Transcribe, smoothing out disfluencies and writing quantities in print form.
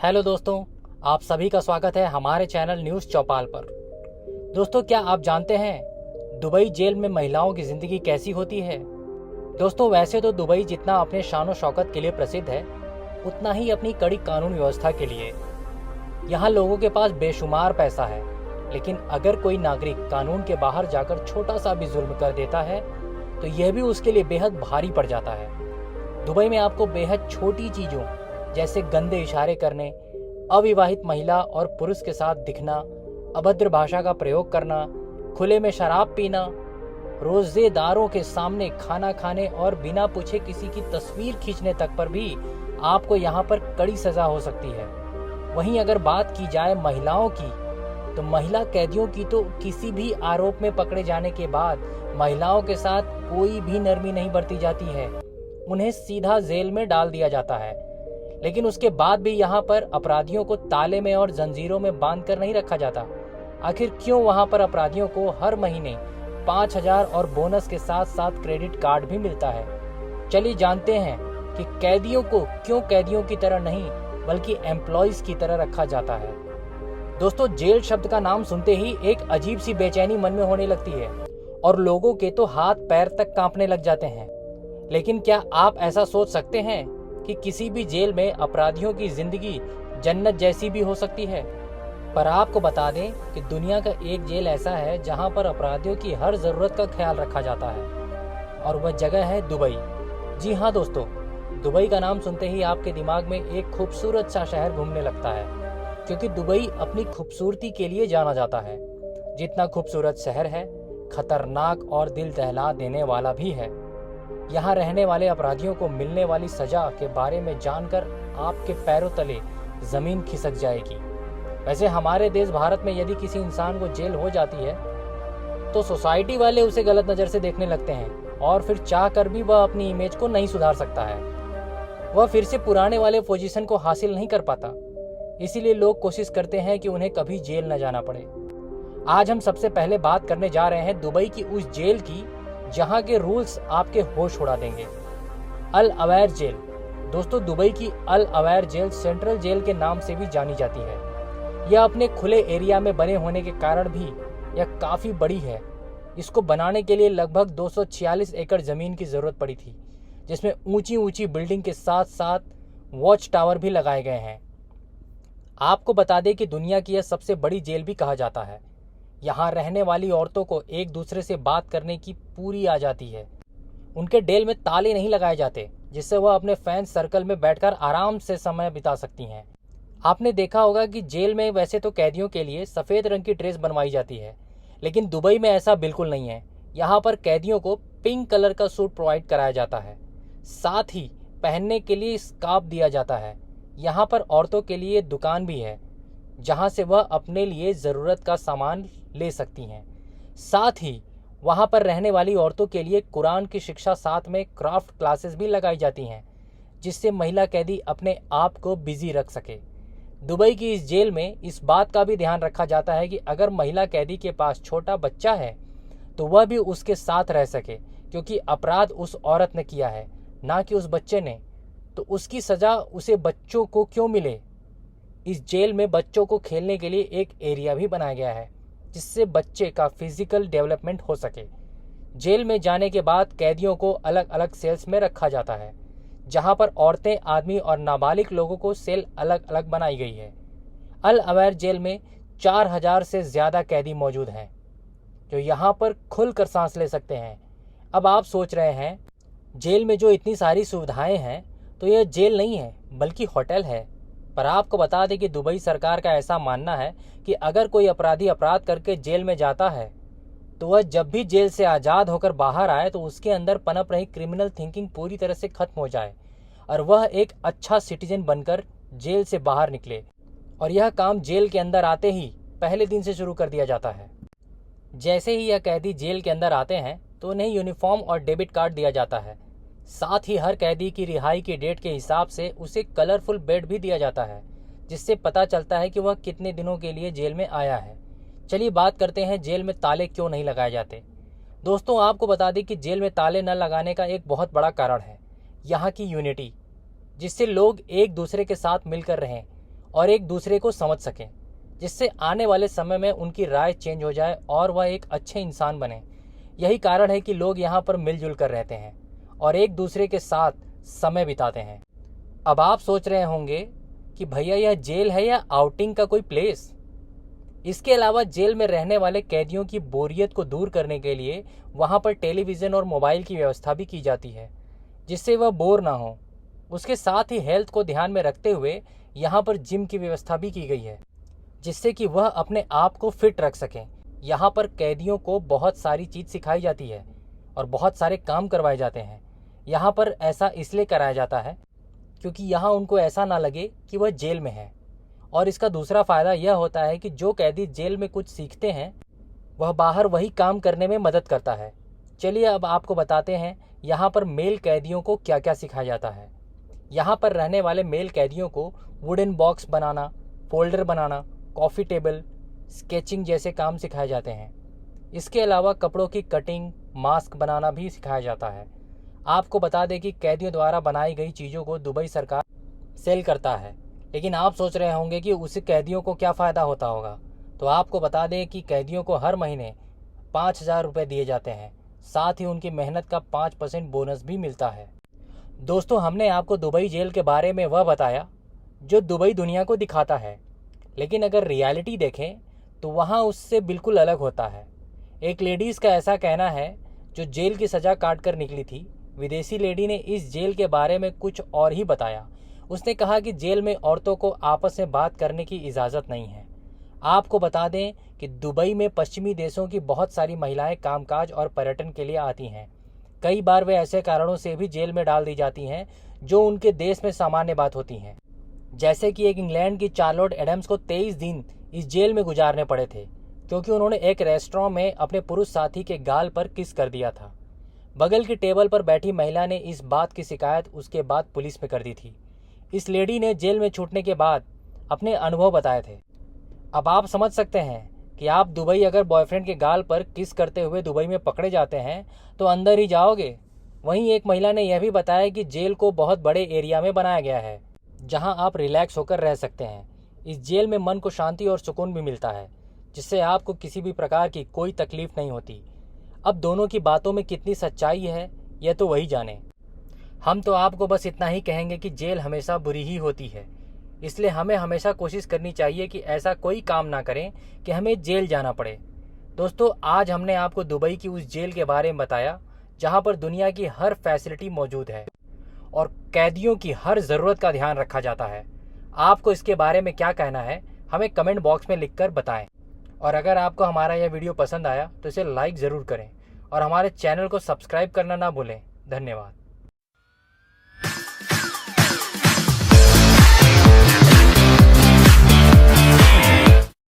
Hello दोस्तों, आप सभी का स्वागत है हमारे चैनल न्यूज़ चौपाल पर। दोस्तों, क्या आप जानते हैं दुबई जेल में महिलाओं की ज़िंदगी कैसी होती है? दोस्तों, वैसे तो दुबई जितना अपने शान शौकत के लिए प्रसिद्ध है, उतना ही अपनी कड़ी कानून व्यवस्था के लिए। यहाँ लोगों के पास बेशुमार पैसा है, लेकिन अगर कोई नागरिक कानून के बाहर जाकर छोटा सा भी जुल्म कर देता है तो यह भी उसके लिए बेहद भारी पड़ जाता है। दुबई में आपको बेहद छोटी चीज़ों जैसे गंदे इशारे करने, अविवाहित महिला और पुरुष के साथ दिखना, अभद्र भाषा का प्रयोग करना, खुले में शराब पीना, रोजेदारों के सामने खाना खाने और बिना पूछे किसी की तस्वीर खींचने तक पर भी आपको यहाँ पर कड़ी सजा हो सकती है। वहीं अगर बात की जाए महिलाओं की, तो महिला कैदियों की तो किसी भी आरोप में पकड़े जाने के बाद महिलाओं के साथ कोई भी नरमी नहीं बरती जाती है, उन्हें सीधा जेल में डाल दिया जाता है। लेकिन उसके बाद भी यहाँ पर अपराधियों को ताले में और जंजीरों में बांध कर नहीं रखा जाता। आखिर क्यों वहाँ पर अपराधियों को हर महीने 5,000 और बोनस के साथ साथ क्रेडिट कार्ड भी मिलता है? चलिए जानते हैं कि कैदियों को क्यों कैदियों की तरह नहीं बल्कि एम्प्लॉइज की तरह रखा जाता है। दोस्तों, जेल शब्द का नाम सुनते ही एक अजीब सी बेचैनी मन में होने लगती है और लोगों के तो हाथ पैर तक कांपने लग जाते हैं। लेकिन क्या आप ऐसा सोच सकते हैं कि किसी भी जेल में अपराधियों की जिंदगी जन्नत जैसी भी हो सकती है? पर आपको बता दें कि दुनिया का एक जेल ऐसा है जहां पर अपराधियों की हर जरूरत का ख्याल रखा जाता है, और वह जगह है दुबई। जी हाँ दोस्तों, दुबई का नाम सुनते ही आपके दिमाग में एक खूबसूरत सा शहर घूमने लगता है, क्योंकि दुबई अपनी खूबसूरती के लिए जाना जाता है। जितना खूबसूरत शहर है, खतरनाक और दिल दहला देने वाला भी है। यहाँ रहने वाले अपराधियों को मिलने वाली सजा के बारे में जानकर आपके पैरों तले जमीन खिसक जाएगी। वैसे हमारे देश भारत में यदि किसी इंसान को जेल हो जाती है तो सोसाइटी वाले उसे गलत नज़र से देखने लगते हैं, और फिर चाह कर भी वह अपनी इमेज को नहीं सुधार सकता है। वह फिर से पुराने वाले पोजीशन को हासिल नहीं कर पाता। इसीलिए लोग कोशिश करते हैं कि उन्हें कभी जेल न जाना पड़े। आज हम सबसे पहले बात करने जा रहे हैं दुबई की उस जेल की जहां के रूल्स आपके होश उड़ा देंगे। अल अवैर जेल। दोस्तों, दुबई की अल अवैर जेल सेंट्रल जेल के नाम से भी जानी जाती है। यह अपने खुले एरिया में बने होने के कारण भी यह काफ़ी बड़ी है। इसको बनाने के लिए लगभग 246 एकड़ ज़मीन की ज़रूरत पड़ी थी, जिसमें ऊंची ऊंची बिल्डिंग के साथ साथ वॉच टावर भी लगाए गए हैं। आपको बता दें कि दुनिया की यह सबसे बड़ी जेल भी कहा जाता है। यहाँ रहने वाली औरतों को एक दूसरे से बात करने की पूरी आ जाती है। उनके डेल में ताले नहीं लगाए जाते, जिससे वह अपने फैन सर्कल में बैठकर आराम से समय बिता सकती हैं। आपने देखा होगा कि जेल में वैसे तो कैदियों के लिए सफ़ेद रंग की ड्रेस बनवाई जाती है, लेकिन दुबई में ऐसा बिल्कुल नहीं है। यहाँ पर कैदियों को पिंक कलर का सूट प्रोवाइड कराया जाता है, साथ ही पहनने के लिए स्कार्फ दिया जाता है। यहाँ पर औरतों के लिए दुकान भी है, जहाँ से वह अपने लिए ज़रूरत का सामान ले सकती हैं। साथ ही वहाँ पर रहने वाली औरतों के लिए कुरान की शिक्षा, साथ में क्राफ्ट क्लासेस भी लगाई जाती हैं, जिससे महिला कैदी अपने आप को बिजी रख सके। दुबई की इस जेल में इस बात का भी ध्यान रखा जाता है कि अगर महिला कैदी के पास छोटा बच्चा है तो वह भी उसके साथ रह सके, क्योंकि अपराध उस औरत ने किया है, ना कि उस बच्चे ने। तो उसकी सज़ा उसे बच्चों को क्यों मिले? इस जेल में बच्चों को खेलने के लिए एक एरिया भी बनाया गया है, जिससे बच्चे का फिजिकल डेवलपमेंट हो सके। जेल में जाने के बाद कैदियों को अलग अलग सेल्स में रखा जाता है, जहां पर औरतें, आदमी और नाबालिग लोगों को सेल अलग अलग बनाई गई है। अल अवैर जेल में 4,000 से ज़्यादा कैदी मौजूद हैं, जो यहाँ पर खुलकर सांस ले सकते हैं। अब आप सोच रहे हैं, जेल में जो इतनी सारी सुविधाएं हैं तो यह जेल नहीं है बल्कि होटल है। पर आपको बता दें कि दुबई सरकार का ऐसा मानना है कि अगर कोई अपराधी अपराध करके जेल में जाता है तो वह जब भी जेल से आज़ाद होकर बाहर आए तो उसके अंदर पनप रही क्रिमिनल थिंकिंग पूरी तरह से खत्म हो जाए और वह एक अच्छा सिटीजन बनकर जेल से बाहर निकले। और यह काम जेल के अंदर आते ही पहले दिन से शुरू कर दिया जाता है। जैसे ही यह कैदी जेल के अंदर आते हैं तो उन्हें यूनिफॉर्म और डेबिट कार्ड दिया जाता है। साथ ही हर कैदी की रिहाई की डेट के हिसाब से उसे कलरफुल बेड भी दिया जाता है, जिससे पता चलता है कि वह कितने दिनों के लिए जेल में आया है। चलिए बात करते हैं जेल में ताले क्यों नहीं लगाए जाते। दोस्तों, आपको बता दें कि जेल में ताले न लगाने का एक बहुत बड़ा कारण है यहाँ की यूनिटी, जिससे लोग एक दूसरे के साथ मिलकर रहें और एक दूसरे को समझ सकें, जिससे आने वाले समय में उनकी राय चेंज हो जाए और वह एक अच्छे इंसान बने। यही कारण है कि लोग यहाँ पर मिलजुल कर रहते हैं और एक दूसरे के साथ समय बिताते हैं। अब आप सोच रहे होंगे कि भैया यह जेल है या आउटिंग का कोई प्लेस? इसके अलावा जेल में रहने वाले कैदियों की बोरियत को दूर करने के लिए वहाँ पर टेलीविज़न और मोबाइल की व्यवस्था भी की जाती है, जिससे वह बोर ना हो। उसके साथ ही हेल्थ को ध्यान में रखते हुए यहाँ पर जिम की व्यवस्था भी की गई है, जिससे कि वह अपने आप को फिट रख सकें। यहाँ पर कैदियों को बहुत सारी चीज़ सिखाई जाती है और बहुत सारे काम करवाए जाते हैं। यहाँ पर ऐसा इसलिए कराया जाता है क्योंकि यहाँ उनको ऐसा ना लगे कि वह जेल में है। और इसका दूसरा फ़ायदा यह होता है कि जो कैदी जेल में कुछ सीखते हैं वह बाहर वही काम करने में मदद करता है। चलिए अब आपको बताते हैं यहाँ पर मेल कैदियों को क्या क्या सिखाया जाता है। यहाँ पर रहने वाले मेल कैदियों को वुडन बॉक्स बनाना, फोल्डर बनाना, कॉफ़ी टेबल, स्केचिंग जैसे काम सिखाए जाते हैं। इसके अलावा कपड़ों की कटिंग, मास्क बनाना भी सिखाया जाता है। आपको बता दें कि कैदियों द्वारा बनाई गई चीज़ों को दुबई सरकार सेल करता है। लेकिन आप सोच रहे होंगे कि उस कैदियों को क्या फ़ायदा होता होगा। तो आपको बता दें कि कैदियों को हर महीने 5,000 रुपये दिए जाते हैं। साथ ही उनकी मेहनत का 5% बोनस भी मिलता है। दोस्तों, हमने आपको दुबई जेल के बारे में वह बताया जो दुबई दुनिया को दिखाता है, लेकिन अगर रियलिटी देखें तो वहाँ उससे बिल्कुल अलग होता है। एक लेडीज़ का ऐसा कहना है जो जेल की सज़ा काट कर निकली थी। विदेशी लेडी ने इस जेल के बारे में कुछ और ही बताया। उसने कहा कि जेल में औरतों को आपस में बात करने की इजाज़त नहीं है। आपको बता दें कि दुबई में पश्चिमी देशों की बहुत सारी महिलाएं कामकाज और पर्यटन के लिए आती हैं। कई बार वे ऐसे कारणों से भी जेल में डाल दी जाती हैं जो उनके देश में सामान्य बात होती हैं। जैसे कि एक इंग्लैंड की चार्लोट एडम्स को 23 दिन इस जेल में गुजारने पड़े थे क्योंकि उन्होंने एक रेस्टोरेंट में अपने पुरुष साथी के गाल पर किस कर दिया था। बगल की टेबल पर बैठी महिला ने इस बात की शिकायत उसके बाद पुलिस में कर दी थी। इस लेडी ने जेल में छूटने के बाद अपने अनुभव बताए थे। अब आप समझ सकते हैं कि आप दुबई अगर बॉयफ्रेंड के गाल पर किस करते हुए दुबई में पकड़े जाते हैं तो अंदर ही जाओगे। वहीं एक महिला ने यह भी बताया कि जेल को बहुत बड़े एरिया में बनाया गया है जहां आप रिलैक्स होकर रह सकते हैं। इस जेल में मन को शांति और सुकून भी मिलता है, जिससे आपको किसी भी प्रकार की कोई तकलीफ नहीं होती। अब दोनों की बातों में कितनी सच्चाई है यह तो वही जाने। हम तो आपको बस इतना ही कहेंगे कि जेल हमेशा बुरी ही होती है, इसलिए हमें हमेशा कोशिश करनी चाहिए कि ऐसा कोई काम ना करें कि हमें जेल जाना पड़े। दोस्तों, आज हमने आपको दुबई की उस जेल के बारे में बताया जहां पर दुनिया की हर फैसिलिटी मौजूद है और कैदियों की हर ज़रूरत का ध्यान रखा जाता है। आपको इसके बारे में क्या कहना है हमें कमेंट बॉक्स में लिखकर बताएं। और अगर आपको हमारा यह वीडियो पसंद आया तो इसे लाइक ज़रूर करें और हमारे चैनल को सब्सक्राइब करना ना भूलें। धन्यवाद।